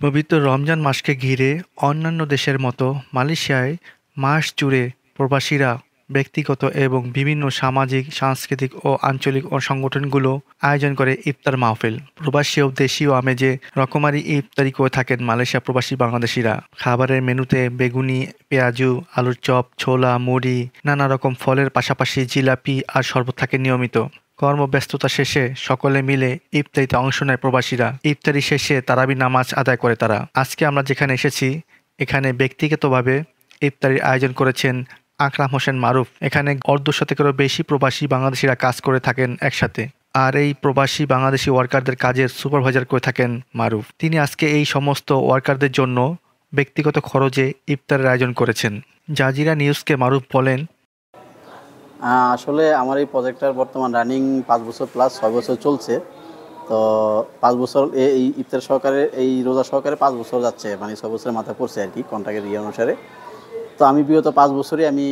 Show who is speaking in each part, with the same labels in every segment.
Speaker 1: পবিত্র রমজান মাসকে ঘিরে অন্যান্য দেশের মতো মালয়েশিয়ায় মাস জুড়ে প্রবাসীরা ব্যক্তিগত এবং বিভিন্ন সামাজিক, সাংস্কৃতিক ও আঞ্চলিক ও সংগঠনগুলো আয়োজন করে ইফতার মাহফিল। প্রবাসী ও দেশীয় আমেজে রকমারি ইফতারি করে থাকেন মালয়েশিয়া প্রবাসী বাংলাদেশিরা। খাবারের মেনুতে বেগুনি, পেঁয়াজু, আলুর চপ, ছোলা, মুড়ি, নানা রকম ফলের পাশাপাশি জিলাপি আর শরবত থাকে নিয়মিত। কর্মব্যস্ততা শেষে সকলে মিলে ইফতারিতে অংশ নেয় প্রবাসীরা। ইফতারি শেষে তারাবি নামাজ আদায় করে তারা। আজকে আমরা যেখানে এসেছি, এখানে ব্যক্তিগতভাবে ইফতারির আয়োজন করেছেন আকরাম হোসেন মারুফ। এখানে অর্ধশতকেরও বেশি প্রবাসী বাংলাদেশিরা কাজ করে থাকেন একসাথে। আর এই প্রবাসী বাংলাদেশি ওয়ার্কারদের কাজের সুপারভাইজার করে থাকেন মারুফ। তিনি আজকে এই সমস্ত ওয়ার্কারদের জন্য ব্যক্তিগত খরচে ইফতারের আয়োজন করেছেন। জাজিরা নিউজকে মারুফ বলেন,
Speaker 2: আসলে আমার এই প্রজেক্টটার বর্তমান রানিং 5 বছর প্লাস 6 বছর চলছে। তো 5 বছর এই ইফতার সহকারে, এই রোজা সহকারে 5 বছর যাচ্ছে, মানে 6 বছরের মাথায় পড়ছে আর কি কন্ট্রাক্টের অনুসারে। তো আমি বিগত 5 বছরই আমি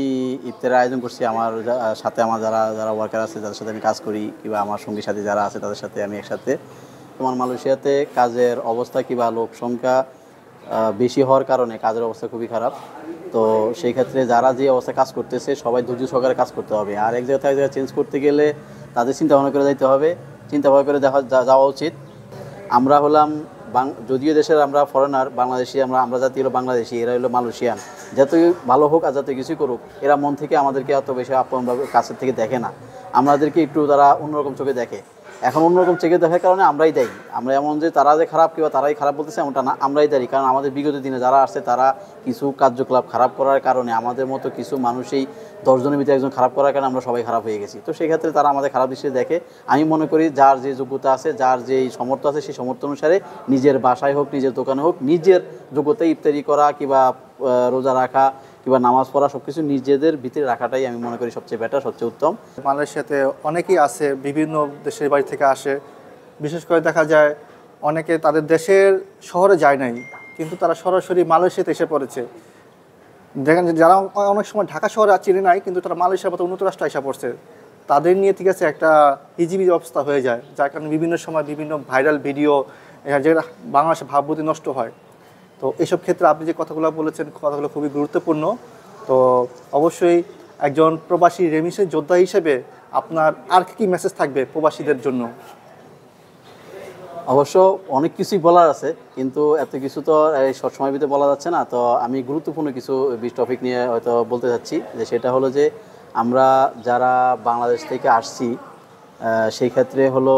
Speaker 2: ইফতারের আয়োজন করছি। আমার সাথে আমার যারা ওয়ার্কার আছে, যাদের সাথে আমি কাজ করি, কিংবা আমার সঙ্গী সাথী যারা আছে তাদের সাথে আমি একসাথে। তোমার মালয়েশিয়াতে কাজের অবস্থা কিংবা লোক সংখ্যা বেশি হওয়ার কারণে কাজের অবস্থা খুবই খারাপ। তো সেই ক্ষেত্রে যারা যে অবস্থায় কাজ করতেছে সবাই ধৈর্য সহকারে কাজ করতে হবে। আর এক জায়গা থেকে এক জায়গায় চেঞ্জ করতে গেলে তাদের চিন্তা ভাবনা করে যাইতে হবে, চিন্তা ভাবনা করে যাওয়া উচিত। আমরা হলাম যদিও দেশের আমরা ফরেনার, বাংলাদেশি, আমরা জাতি হলো বাংলাদেশি, এরা হলো মালয়েশিয়ান। যতই ভালো হোক আর যত কিছুই করুক, এরা মন থেকে আমাদেরকে এত বেশি আপনভাবে কাছের থেকে দেখে না। আমাদেরকে একটু তারা অন্যরকম চোখে দেখে। এখন অন্যরকম চোখে দেখার কারণে আমরাই দায়ী। আমরা এমন যে তারা যে খারাপ কিংবা তারাই খারাপ বলতেছে এমনটা না, আমরাই দায়ী। কারণ আমাদের বিগত দিনে যারা আসছে তারা কিছু কার্যকলাপ খারাপ করার কারণে, আমাদের মতো কিছু মানুষই 10 জনের ভিতরে একজন খারাপ করার কারণে আমরা সবাই খারাপ হয়ে গেছি। তো সেই ক্ষেত্রে তারা আমাদের খারাপ দৃষ্টিতে দেখে। আমি মনে করি যার যে যোগ্যতা আছে, যার যে সামর্থ্য আছে, সেই সামর্থ্য অনুসারে নিজের বাসায় হোক, নিজের দোকানে হোক, নিজের যোগ্যতায় ইফতারি করা কিংবা রোজা রাখা কিংবা নামাজ পড়া সবকিছু নিজেদের ভিতরে রাখাটাই আমি মনে করি সবচেয়ে বেটার, সবচেয়ে উত্তম।
Speaker 3: মালয়েশিয়াতে অনেকেই আছে, বিভিন্ন দেশের বাড়ি থেকে আসে। বিশেষ করে দেখা যায় অনেকে তাদের দেশের শহরে যায় নাই, কিন্তু তারা সরাসরি মালয়েশিয়াতে এসে পড়েছে। দেখেন যারা অনেক সময় ঢাকা শহরে চিনে নাই, কিন্তু তারা মালয়েশিয়ার মতো উন্নত রাষ্ট্রে এসে পড়ছে, তাদের নিয়ে ঠিক আছে একটা হিজিবিজি অবস্থা হয়ে যায়, যার কারণে বিভিন্ন সময় বিভিন্ন ভাইরাল ভিডিও, যেটা বাংলাদেশের ভাবমূর্তি নষ্ট হয়। তো এইসব ক্ষেত্রে আপনি যে কথাগুলো বলেছেন, কথাগুলো খুবই গুরুত্বপূর্ণ। তো অবশ্যই একজন প্রবাসী রেমিটেন্স যোদ্ধা হিসেবে আপনার আর কি মেসেজ থাকবে প্রবাসীদের জন্য?
Speaker 2: অবশ্য অনেক কিছুই বলার আছে, কিন্তু এত কিছু তো এই শর্ট সময়ের ভিতরে বলা যাচ্ছে না। তো আমি গুরুত্বপূর্ণ কিছু টপিক নিয়ে হয়তো বলতে চাচ্ছি, যে সেটা হলো যে আমরা যারা বাংলাদেশ থেকে আসছি, সেই ক্ষেত্রে হলো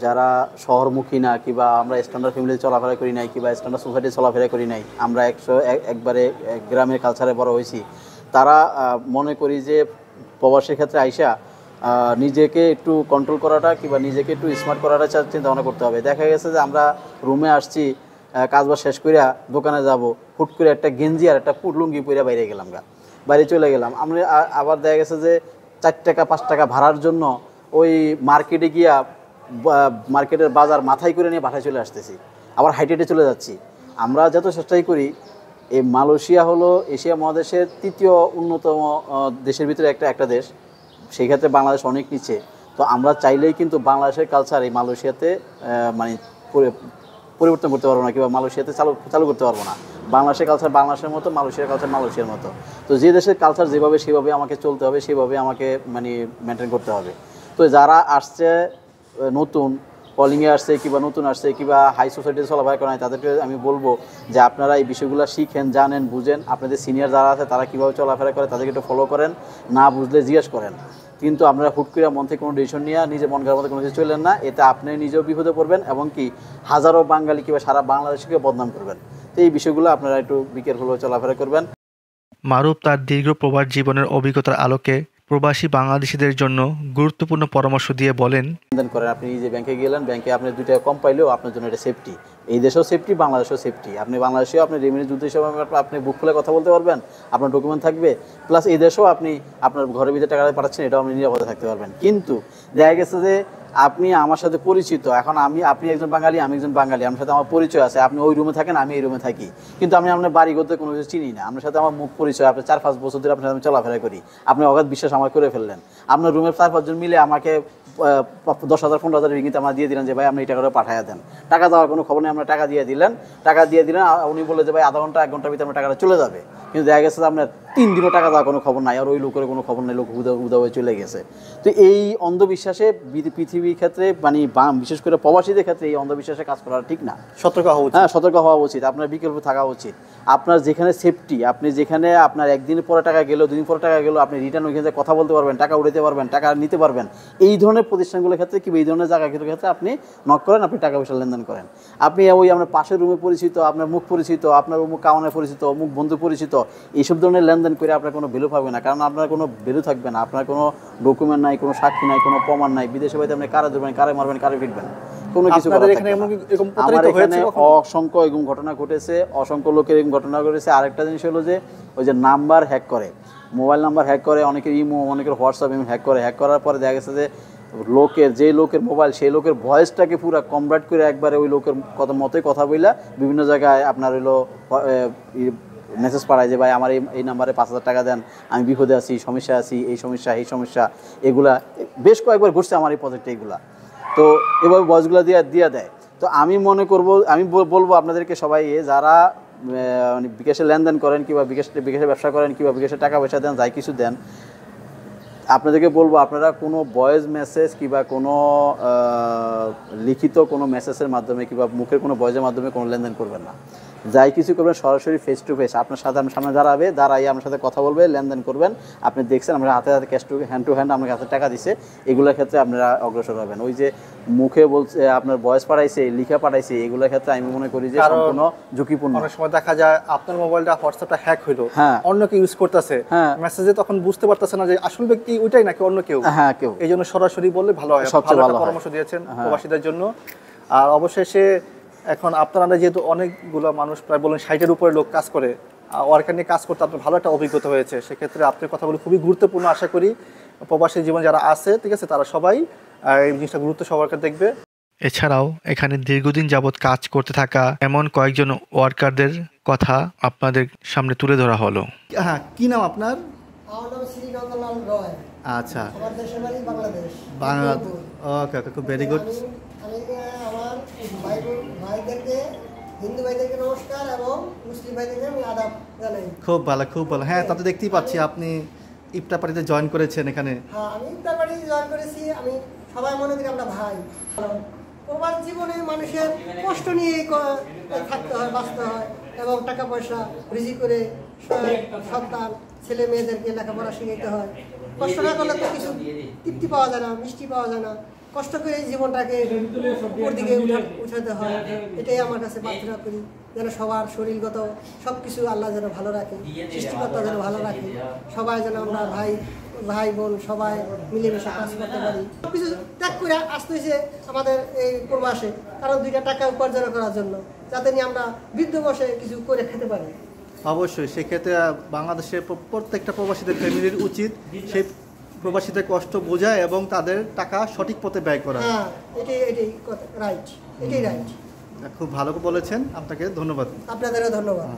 Speaker 2: যারা শহরমুখী না, কিংবা আমরা স্ট্যান্ডার্ড ফ্যামিলিতে চলাফেরা করি নাই, কিংবা স্ট্যান্ডার্ড সোসাইটি চলাফেরা করি নাই, আমরা একবারে গ্রামের কালচারে বড় হয়েছি, তারা মনে করি যে প্রবাসের ক্ষেত্রে আইসা নিজেকে একটু কন্ট্রোল করাটা কিংবা নিজেকে একটু স্মার্ট করাটা চিন্তা ভাবনা করতে হবে। দেখা গেছে যে আমরা রুমে আসছি, কাজবাজ শেষ করিয়া দোকানে যাব, হুট করে একটা গেঞ্জি আর একটা লুঙ্গি পরে বাইরে গেলাম, বাইরে চলে গেলাম। আমরা আবার দেখা গেছে যে 4 টাকা 5 টাকা ভাড়ার জন্য ওই মার্কেটে গিয়া মার্কেটের বাজার মাথায় করে নিয়ে বাসায় চলে আসতেছি, আবার হাইটেটে চলে যাচ্ছি। আমরা যত চেষ্টাই করি, এই মালয়েশিয়া হলো এশিয়া মহাদেশের 3য় অন্যতম দেশের ভিতরে একটা দেশ। সেই ক্ষেত্রে বাংলাদেশ অনেক নিচে। তো আমরা চাইলেই কিন্তু বাংলাদেশের কালচার এই মালয়েশিয়াতে মানে পরিবর্তন করতে পারবো না, কিংবা মালয়েশিয়াতে চালু করতে পারবো না। বাংলাদেশের কালচার বাংলাদেশের মতো, মালয়েশিয়ার কালচার মালয়েশিয়ার মতো। তো যে দেশের কালচার যেভাবে সেভাবে আমাকে চলতে হবে, সেভাবে আমাকে মানে মেনটেন করতে হবে। তো যারা আসছে নতুন, কলিংয়ে আসছে কিংবা নতুন আসছে কিংবা হাই সোসাইটিতে চলাফেরা করে নাই, তাদেরকে আমি বলবো যে আপনারা এই বিষয়গুলো শিখেন, জানেন, বুঝেন। আপনাদের সিনিয়র যারা আছে তারা কীভাবে চলাফেরা করে তাদেরকে একটু ফলো করেন, না বুঝলে জিজ্ঞেস করেন। কিন্তু আপনারা হুট করে মন থেকে কোনো ডিসিশন নিয়ে নিজে মন খারাপ মতো কোনো কিছু চলেন না, এতে আপনি নিজেও বিপদে পড়বেন এবং কি হাজারো বাঙালি কিংবা সারা বাংলাদেশকে বদনাম করবেন। তো এই বিষয়গুলো আপনারা একটু কেয়ারফুলভাবে চলাফেরা করবেন।
Speaker 1: মারুফ তার দীর্ঘ প্রবাস জীবনের অভিজ্ঞতার আলোকে প্রবাসী বাংলাদেশিদের জন্য গুরুত্বপূর্ণ পরামর্শ দিয়ে বলেন,
Speaker 2: করেন আপনি যে ব্যাংকে গেলেন, ব্যাংকে আপনি 2 টাকা কম পাইলেও আপনার জন্য এটা সেফটি। এই দেশেও সেফটি, বাংলাদেশেও সেফটি। আপনি বাংলাদেশেও আপনি রেমিটেন্স যুদ্ধ হিসেবে আপনি বুক খুলে কথা বলতে পারবেন, আপনার ডকুমেন্ট থাকবে, প্লাস এই দেশেও আপনি আপনার ঘরের ভিতরে টাকা পাঠাচ্ছেন, এটাও আপনি নিরাপদে থাকতে পারবেন। কিন্তু দেখা গেছে যে আপনি আমার সাথে পরিচিত, এখন আপনি একজন বাঙালি, আমি একজন বাঙালি, আমার সাথে আমার পরিচয় আছে, আপনি ওই রুমে থাকেন, আমি এই রুমে থাকি, কিন্তু আমি আপনার বাড়ি করতে কোনো কিছু চিনি না, আপনার সাথে আমার মুখ পরিচয়, আপনি 4-5 বছর ধরে আপনার সাথে আমি চলাফেরা করি, আপনি অগাধ বিশ্বাস আমার করে ফেললেন, আপনার রুমের 4-5 জন মিলে আমাকে 10,000-15,000 রিঙ্গিত আমার দিয়ে দিলেন যে ভাই আপনি এই টাকাটা পাঠিয়ে দেন, টাকা দেওয়ার কোনো খবর নেই, আপনার টাকা দিয়ে দিলেন, উনি বললেন যে ভাই আধা ঘন্টা 1 ঘন্টার ভিতরে আপনার টাকাটা চলে যাবে, কিন্তু দেখা গেছে যে আপনার 3 দিনও টাকা দেওয়ার কোনো খবর নাই, আর ওই লোকের কোনো খবর নেই, লোক উদা হয়ে চলে গেছে। তো এই অন্ধবিশ্বাসে পৃথিবীর ক্ষেত্রে মানে বিশেষ করে প্রবাসীদের ক্ষেত্রে এই অন্ধবিশ্বাসে কাজ করা ঠিক না,
Speaker 3: সতর্ক হওয়া উচিত।
Speaker 2: হ্যাঁ, সতর্ক হওয়া উচিত, আপনার বিকল্প থাকা উচিত, আপনার যেখানে সেফটি, আপনি যেখানে আপনার 1 দিন পরে টাকা গেলেও 2 দিন পরে টাকা গেলেও আপনি রিটার্ন ওইখানে কথা বলতে পারবেন, টাকা উঠাতে পারবেন, টাকা নিতে পারবেন, এই ধরনের প্রতিষ্ঠানগুলোর ক্ষেত্রে কিংবা এই ধরনের জায়গাগুলোর ক্ষেত্রে আপনি নক করেন, আপনি টাকা পয়সা লেনদেন করেন। আপনি ওই আপনার পাশের রুমে পরিচিত, আপনার মুখ পরিচিত, আপনার মুখ কাউনে পরিচিত, মুখ বন্ধু পরিচিত, এইসব ধরনের লেনদেন করে আপনার কোনো ভ্যালু পাবে না, কারণ আপনার কোনো ভ্যালু থাকবে না, আপনার কোনো ডকুমেন্ট নাই, কোনো সাক্ষী নাই, কোনো প্রমাণ নাই, বিদেশে বাইতে আপনি কারে ধরবেন, কারে মারবেন, কারে ফিটবেন, কোনো কিছু করার থাকবে না। আমার এখানে অসংখ্য এরকম ঘটনা ঘটেছে, অসংখ্য লোকের এরকম ঘটনা ঘটেছে। আরেকটা জিনিস হলো যে ওই যে নাম্বার হ্যাক করে, মোবাইল নাম্বার হ্যাক করে, অনেকের ইমো, অনেকের হোয়াটসঅ্যাপ হ্যাক করে, হ্যাক করার পরে দেখা গেছে যে যে লোকের মোবাইল, সেই লোকের ভয়েসটাকে পুরো কনভার্ট করে একবারে ওই লোকের মতোই কথা বইলা বিভিন্ন জায়গায় আপনার হইলো মেসেজ পাঠায় যে ভাই আমার এই নাম্বারে 5,000 টাকা দেন, আমি বিপদে আছি, সমস্যা আছি, এই সমস্যা, এগুলা বেশ কয়েকবার ঘটছে আমার এই প্রজেক্টে এগুলা। তো এভাবে ভয়েসগুলো দিয়ে দেয়। তো আমি মনে করব, আমি বলবো আপনাদেরকে সবাই, যারা মানে বিকাশে লেনদেন করেন কিংবা বিকাশে ব্যবসা করেন কিংবা বিকাশে টাকা পয়সা দেন, যাই কিছু দেন, আপনাদেরকে বলবো আপনারা কোনো ভয়েস মেসেজ কিংবা কোনো লিখিত কোনো মেসেজের মাধ্যমে কিংবা মুখের কোনো ভয়েসের মাধ্যমে কোনো লেনদেন করবেন না। যাই কিছু করবেন সরাসরি ফেস টু ফেস, আপনার সাথে আপনার সামনে দাঁড়াই আপনার সাথে কথা বলবে, লেনদেন করবেন। আপনি দেখছেন আমরা হাতে ক্যাশ টু হ্যান্ড আপনার কাছে টাকা দিছে, এগুলোর ক্ষেত্রে আপনারা অগ্রসর হবেন। ওই যে মুখে বলছে আপনার ভয়েস পাঠাইছে, লিখা পাঠাইছে, এগুলোর ক্ষেত্রে আমি মনে করি যে সম্পূর্ণ ঝুঁকিপূর্ণ।
Speaker 3: অনেক সময় দেখা যায় আপনার মোবাইলটা হোয়াটসঅ্যাপটা হ্যাক হইলো, অন্য কেউ ইউজ করতেছে, মেসেজে তখন বুঝতে পারতেছে না যে আসল ব্যক্তি ওইটাই নাকি অন্য কেউ।
Speaker 2: কেউ,
Speaker 3: এই জন্য সরাসরি বললে ভালো হয়,
Speaker 2: সবচেয়ে ভালো
Speaker 3: পরামর্শ দিয়েছেন প্রবাসীদের জন্য। আর অবশেষে এখন আপনারা যেহেতু অনেকগুলো মানুষ, প্রায় বলেন 60-এর উপরে লোক কাজ করে, ওয়ার্কার নিয়ে কাজ করতে আপনার ভালো একটা অভিজ্ঞতা হয়েছে, সেক্ষেত্রে আপনার কথাগুলো খুবই গুরুত্বপূর্ণ। আশা করি প্রবাসী জীবন যারা আছে, ঠিক আছে, তারা সবাই এই জিনিসটা গুরুত্ব সহকারে দেখবে।
Speaker 1: এছাড়াও এখানে দীর্ঘদিন যাবৎ কাজ করতে থাকা এমন কয়েকজন ওয়ার্কারদের কথা আপনাদের সামনে তুলে ধরা হলো।
Speaker 3: হ্যাঁ, কি নাম আপনার?
Speaker 4: আমার নাম শ্রী নন্দলাল রয়।
Speaker 3: আচ্ছা,
Speaker 4: আমার দেশের বাড়ি বাংলাদেশ।
Speaker 3: ওকে, খুব ভেরি গুড।
Speaker 4: আমি আমার ভাইদেরকে, হিন্দু ভাইদেরকে নমস্কার এবং মুসলিম ভাইদেরকে আমি আদাব জানাই।
Speaker 3: খুব ভালো। হ্যাঁ, তাতে দেখতেই পাচ্ছি আপনি ইফতার পার্টিতে জয়েন করেছেন এখানে।
Speaker 4: হ্যাঁ, আমি ইফতার পার্টিতে জয়েন করেছি। আমি সবাই মনে করি আমরা ভাই। প্রবাস জীবনে মানুষের কষ্ট নিয়ে থাকতে হয়, বাঁচতে হয় এবং টাকা পয়সা রিজি করে সন্তান ছেলে মেয়েদেরকে লেখাপড়া শিখাইতে হয়। কষ্ট না করলে তো কিছু তৃপ্তি পাওয়া যায় না, মিষ্টি পাওয়া যায় না। কষ্ট করে জীবনটাকে উপর দিকে উঠাতে হয়। এটাই আমার কাছে প্রার্থনা করি, যেন সবার শরীরগত সব কিছু আল্লাহ যেন ভালো রাখে, সৃষ্টিকর্তা যেন ভালো রাখে, সবাই যেন আমরা ভাই বোন সবাই মিলেমিশে কাজ করতে পারি। সব কিছু ত্যাগ করে আসতে হয়েছে আমাদের এই প্রবাসে, কারণ 2টা টাকা উপার্জন করার জন্য, যাতে নিয়ে আমরা বৃদ্ধ বসে কিছু করে খেতে পারি।
Speaker 3: অবশ্যই সেক্ষেত্রে বাংলাদেশের প্রত্যেকটা প্রবাসীদের ফ্যামিলির উচিত সেই প্রবাসীদের কষ্ট বোঝা এবং তাদের টাকা সঠিক পথে ব্যয় করা।
Speaker 4: হ্যাঁ, এটাই রাইট।
Speaker 3: খুব ভালো বলেছেন, আপনাকে ধন্যবাদ।
Speaker 4: আপনাদেরও ধন্যবাদ।